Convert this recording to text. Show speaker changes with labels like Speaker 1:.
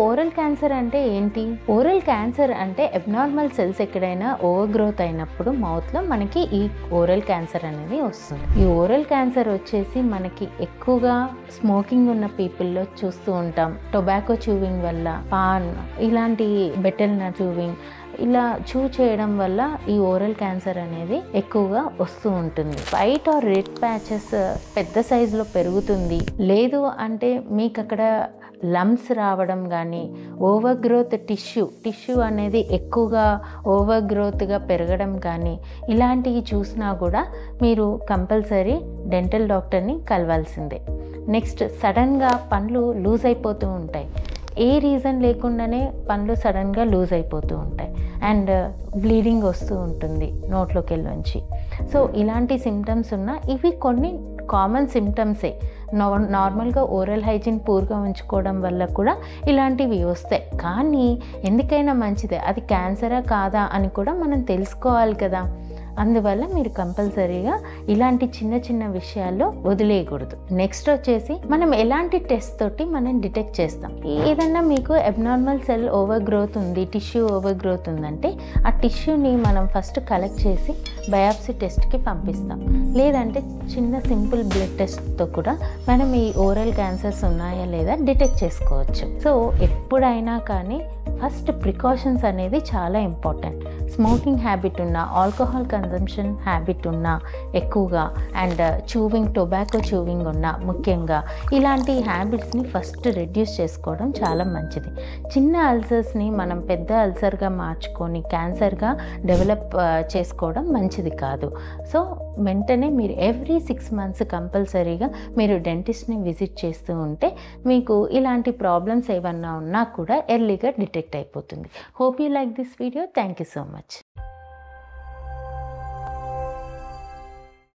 Speaker 1: Oral cancer అంటే ఏంటి? Oral cancer అంటే అబ్నార్మల్ సెల్స్ ఎక్కడైనా ఓవర్ గ్రోత్ అయినప్పుడు మౌత్లో మనకి ఈ ఓరల్ క్యాన్సర్ అనేది వస్తుంది. ఈ ఓరల్ క్యాన్సర్ వచ్చేసి మనకి ఎక్కువగా స్మోకింగ్ ఉన్న పీపుల్లో చూస్తూ ఉంటాం. టొబాకో చూవింగ్ వల్ల, పాన్ ఇలాంటి బెటల్ నట్ చూవింగ్ ఇలా చూ చేయడం వల్ల ఈ ఓరల్ క్యాన్సర్ అనేది ఎక్కువగా వస్తూ ఉంటుంది. వైట్ ఆర్ రెడ్ ప్యాచెస్ పెద్ద సైజులో పెరుగుతుంది. లేదు అంటే మీకు అక్కడ లమ్స్ రావడం కానీ, ఓవర్ గ్రోత్ టిష్యూ అనేది ఎక్కువగా ఓవర్ గ్రోత్గా పెరగడం కానీ ఇలాంటివి చూసినా కూడా మీరు కంపల్సరీ డెంటల్ డాక్టర్ని కలవాల్సిందే. నెక్స్ట్, సడన్గా పండ్లు లూజ్ అయిపోతూ ఉంటాయి. ఏ రీజన్ లేకుండానే పండ్లు సడన్గా లూజ్ అయిపోతూ ఉంటాయి అండ్ బ్లీడింగ్ వస్తూ ఉంటుంది నోట్లోకి వెళ్ళి. సో ఇలాంటి సిమ్టమ్స్ ఉన్న ఇవి కొన్ని కామన్ సిమ్టమ్సే. నార్మల్గా ఓరల్ హైజీన్ పూర్గా ఉంచుకోవడం వల్ల కూడా ఇలాంటివి వస్తాయి. కానీ ఎందుకైనా మంచిదే, అది క్యాన్సరా కాదా అని కూడా మనం తెలుసుకోవాలి కదా. అందువల్ల మీరు కంపల్సరీగా ఇలాంటి చిన్న చిన్న విషయాల్లో వదిలేయకూడదు. నెక్స్ట్ వచ్చేసి మనం ఎలాంటి టెస్ట్ తోటి మనం డిటెక్ట్ చేస్తాం. ఏదన్నా మీకు అబ్నార్మల్ సెల్ ఓవర్ గ్రోత్ ఉంది, టిష్యూ ఓవర్ గ్రోత్ ఉందంటే ఆ టిష్యూని మనం ఫస్ట్ కలెక్ట్ చేసి బయాప్సీ టెస్ట్కి పంపిస్తాం. లేదంటే చిన్న సింపుల్ బ్లడ్ టెస్ట్తో కూడా మనం ఈ ఓరల్ క్యాన్సర్స్ ఉన్నాయా లేదా డిటెక్ట్ చేసుకోవచ్చు. సో ఎప్పుడైనా కానీ ఫస్ట్ ప్రికాషన్స్ అనేది చాలా ఇంపార్టెంట్. స్మోకింగ్ హ్యాబిట్ ఉన్న, ఆల్కహాల్ కన్జంప్షన్ హ్యాబిట్ ఉన్న ఎక్కువగా అండ్ టొబాకో చూవింగ్ ఉన్న ముఖ్యంగా ఇలాంటి హ్యాబిట్స్ని ఫస్ట్ రెడ్యూస్ చేసుకోవడం చాలా మంచిది. చిన్న అల్సర్స్ని మనం పెద్ద అల్సర్గా మార్చుకొని క్యాన్సర్గా డెవలప్ చేసుకోవడం మంచిది కాదు. సో వెంటనే మీరు ఎవ్రీ 6 months కంపల్సరీగా మీరు డెంటిస్ట్ని విజిట్ చేస్తూ ఉంటే మీకు ఇలాంటి ప్రాబ్లమ్స్ ఏమన్నా ఉన్నా కూడా ఎర్లీగా డిటెక్ట్ అయిపోతుంది. Hope you like this video. Thank you so much.